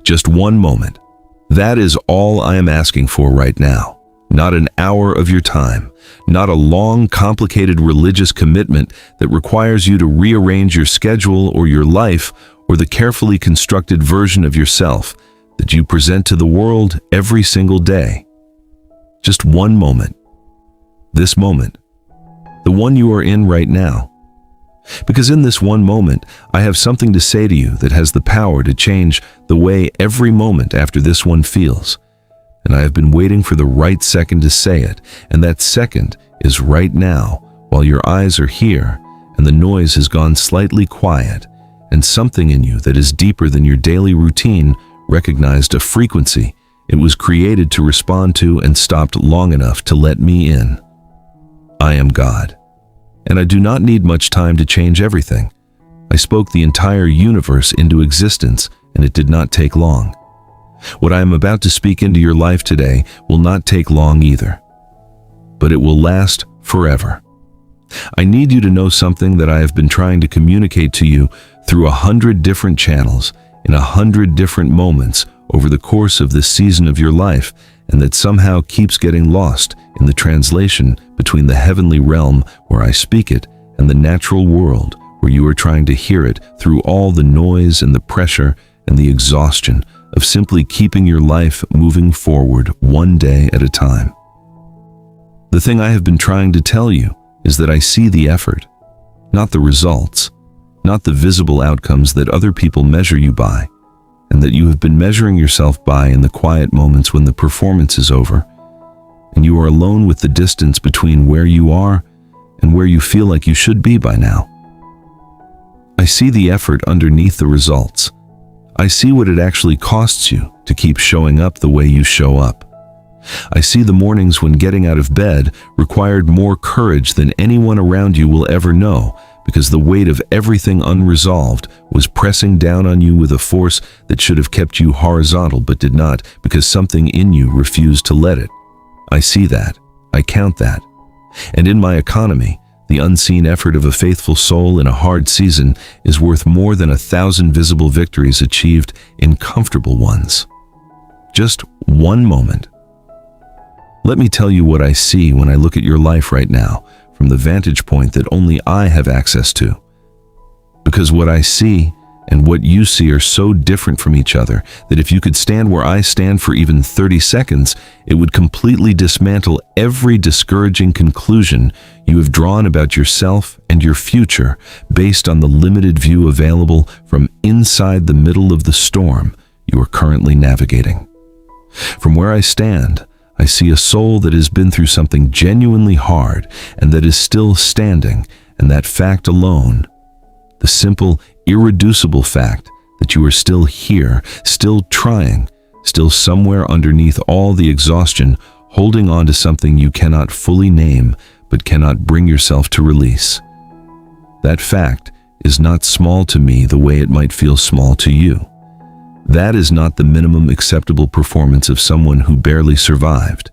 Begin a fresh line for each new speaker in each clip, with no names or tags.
Just one moment. That is all I am asking for right now. Not an hour of your time, not a long, complicated religious commitment that requires you to rearrange your schedule or your life or the carefully constructed version of yourself that you present to the world every single day. Just one moment. This moment. The one you are in right now. Because in this one moment, I have something to say to you that has the power to change the way every moment after this one feels. And I have been waiting for the right second to say it, and that second is right now, while your eyes are here, and the noise has gone slightly quiet, and something in you that is deeper than your daily routine recognized a frequency it was created to respond to and stopped long enough to let me in. I am God, and I do not need much time to change everything. I spoke the entire universe into existence, and it did not take long. What I am about to speak into your life today will not take long either, but it will last forever. I need you to know something that I have been trying to communicate to you through 100 different channels in 100 different moments over the course of this season of your life, and that somehow keeps getting lost in the translation between the heavenly realm where I speak it and the natural world where you are trying to hear it through all the noise and the pressure and the exhaustion of simply keeping your life moving forward one day at a time. The thing I have been trying to tell you is that I see the effort, not the results, not the visible outcomes that other people measure you by, and that you have been measuring yourself by in the quiet moments when the performance is over, and you are alone with the distance between where you are and where you feel like you should be by now. I see the effort underneath the results. I see what it actually costs you to keep showing up the way you show up. I see the mornings when getting out of bed required more courage than anyone around you will ever know, because the weight of everything unresolved was pressing down on you with a force that should have kept you horizontal but did not, because something in you refused to let it. I see that. I count that. And in my economy, the unseen effort of a faithful soul in a hard season is worth more than 1,000 visible victories achieved in comfortable ones. Just one moment. Let me tell you what I see when I look at your life right now from the vantage point that only I have access to. Because what I see and what you see are so different from each other that if you could stand where I stand for even 30 seconds, it would completely dismantle every discouraging conclusion you have drawn about yourself and your future based on the limited view available from inside the middle of the storm you are currently navigating. From where I stand, I see a soul that has been through something genuinely hard and that is still standing, and that fact alone, the simple, irreducible fact that you are still here, still trying, still somewhere underneath all the exhaustion, holding on to something you cannot fully name but cannot bring yourself to release. That fact is not small to me the way it might feel small to you. That is not the minimum acceptable performance of someone who barely survived.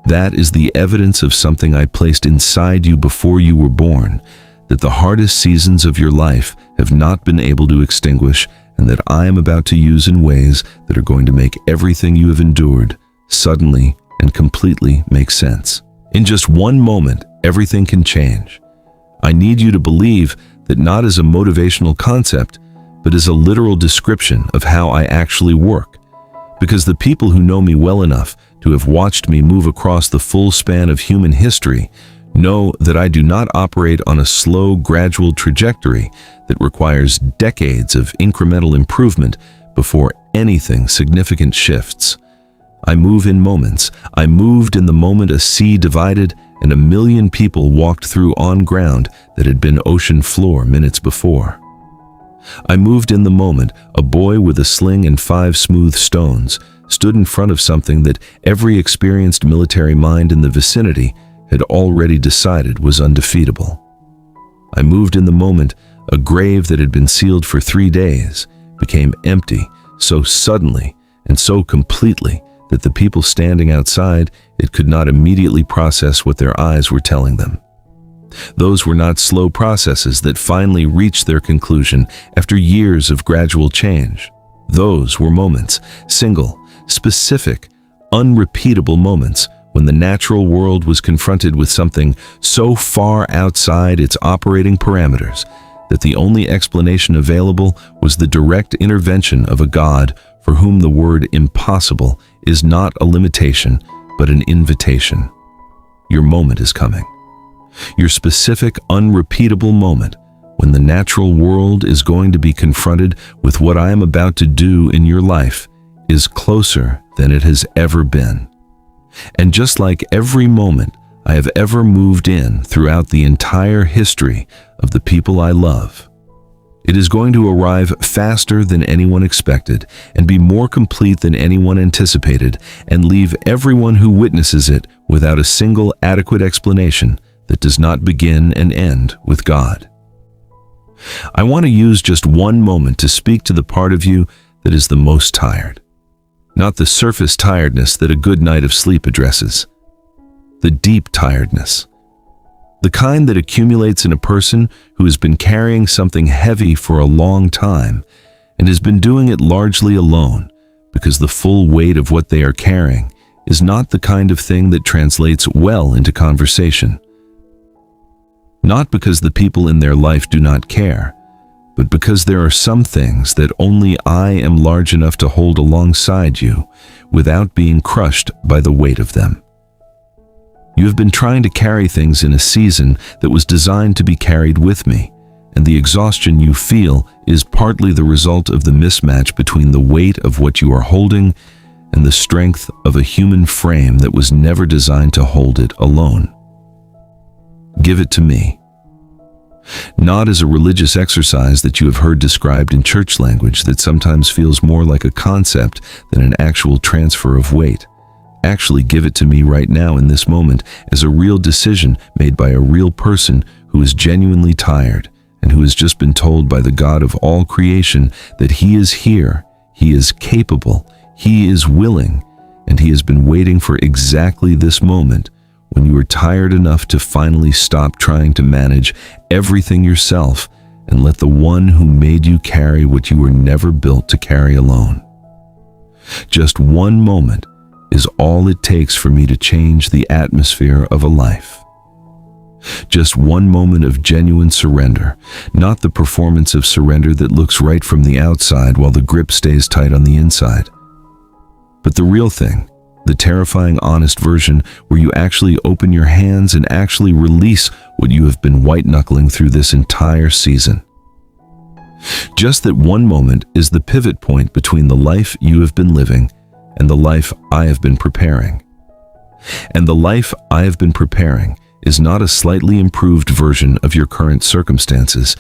That is the evidence of something I placed inside you before you were born, that the hardest seasons of your life have not been able to extinguish, and that I am about to use in ways that are going to make everything you have endured suddenly and completely make sense. In just one moment, everything can change. I need you to believe that not as a motivational concept, but as a literal description of how I actually work. Because the people who know me well enough to have watched me move across the full span of human history know that I do not operate on a slow, gradual trajectory that requires decades of incremental improvement before anything significant shifts. I move in moments. I moved in the moment a sea divided and 1 million people walked through on ground that had been ocean floor minutes before. I moved in the moment a boy with a sling and 5 smooth stones stood in front of something that every experienced military mind in the vicinity had already decided was undefeatable. I moved in the moment a grave that had been sealed for 3 days became empty so suddenly and so completely that the people standing outside it could not immediately process what their eyes were telling them. Those were not slow processes that finally reached their conclusion after years of gradual change. Those were moments, single, specific, unrepeatable moments when the natural world was confronted with something so far outside its operating parameters that the only explanation available was the direct intervention of a God for whom the word impossible is not a limitation, but an invitation. Your moment is coming. Your specific, unrepeatable moment when the natural world is going to be confronted with what I am about to do in your life is closer than it has ever been. And just like every moment I have ever moved in throughout the entire history of the people I love, it is going to arrive faster than anyone expected and be more complete than anyone anticipated and leave everyone who witnesses it without a single adequate explanation that does not begin and end with God. I want to use just one moment to speak to the part of you that is the most tired. Not the surface tiredness that a good night of sleep addresses. The deep tiredness. The kind that accumulates in a person who has been carrying something heavy for a long time and has been doing it largely alone because the full weight of what they are carrying is not the kind of thing that translates well into conversation. Not because the people in their life do not care, but because there are some things that only I am large enough to hold alongside you without being crushed by the weight of them. You have been trying to carry things in a season that was designed to be carried with me, and the exhaustion you feel is partly the result of the mismatch between the weight of what you are holding and the strength of a human frame that was never designed to hold it alone. Give it to me. Not as a religious exercise that you have heard described in church language that sometimes feels more like a concept than an actual transfer of weight. Actually give it to me right now in this moment as a real decision made by a real person who is genuinely tired and who has just been told by the God of all creation that He is here, He is capable, He is willing, and He has been waiting for exactly this moment when you are tired enough to finally stop trying to manage everything yourself and let the one who made you carry what you were never built to carry alone. Just one moment is all it takes for me to change the atmosphere of a life. Just one moment of genuine surrender, not the performance of surrender that looks right from the outside while the grip stays tight on the inside, but the real thing, the terrifying, honest version where you actually open your hands and actually release what you have been white-knuckling through this entire season. Just that one moment is the pivot point between the life you have been living and the life I have been preparing. And the life I have been preparing is not a slightly improved version of your current circumstances.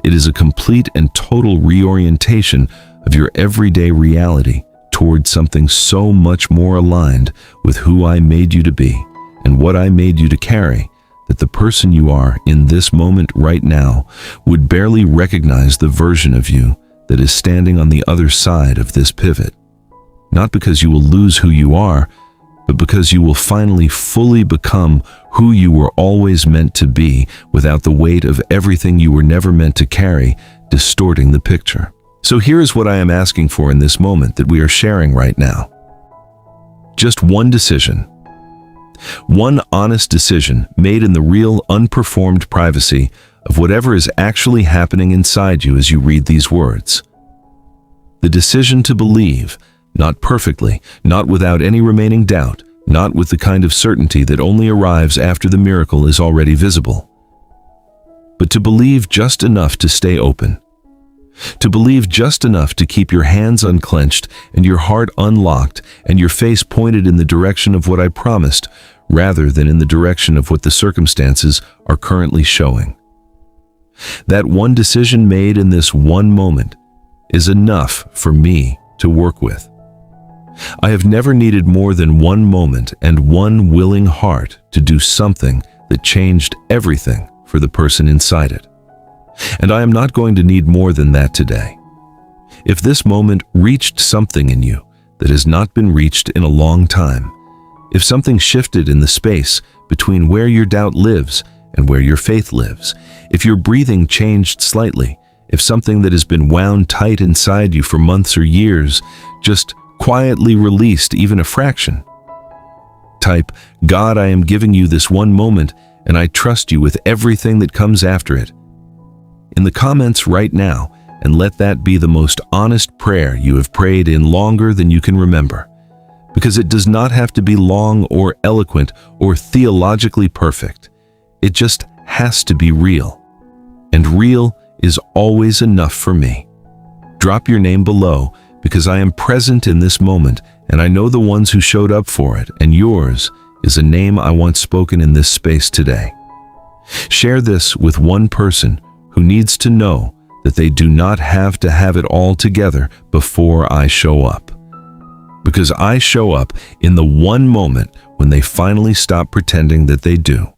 It is a complete and total reorientation of your everyday reality toward something so much more aligned with who I made you to be and what I made you to carry that the person you are in this moment right now would barely recognize the version of you that is standing on the other side of this pivot. Not because you will lose who you are, but because you will finally fully become who you were always meant to be without the weight of everything you were never meant to carry distorting the picture. So here is what I am asking for in this moment that we are sharing right now. Just one decision. One honest decision made in the real, unperformed privacy of whatever is actually happening inside you as you read these words. The decision to believe, not perfectly, not without any remaining doubt, not with the kind of certainty that only arrives after the miracle is already visible, but to believe just enough to stay open. To believe just enough to keep your hands unclenched and your heart unlocked and your face pointed in the direction of what I promised, rather than in the direction of what the circumstances are currently showing. That one decision made in this one moment is enough for me to work with. I have never needed more than one moment and one willing heart to do something that changed everything for the person inside it. And I am not going to need more than that today. If this moment reached something in you that has not been reached in a long time, if something shifted in the space between where your doubt lives and where your faith lives, if your breathing changed slightly If something that has been wound tight inside you for months or years just quietly released even a fraction. Type, God, I am giving you this one moment, and I trust you with everything that comes after it in the comments right now, and let that be the most honest prayer you have prayed in longer than you can remember. Because it does not have to be long or eloquent or theologically perfect. It just has to be real. And real is always enough for me. Drop your name below, because I am present in this moment, and I know the ones who showed up for it, and yours is a name I want spoken in this space today. Share this with one person who needs to know that they do not have to have it all together before I show up. Because I show up in the one moment when they finally stop pretending that they do.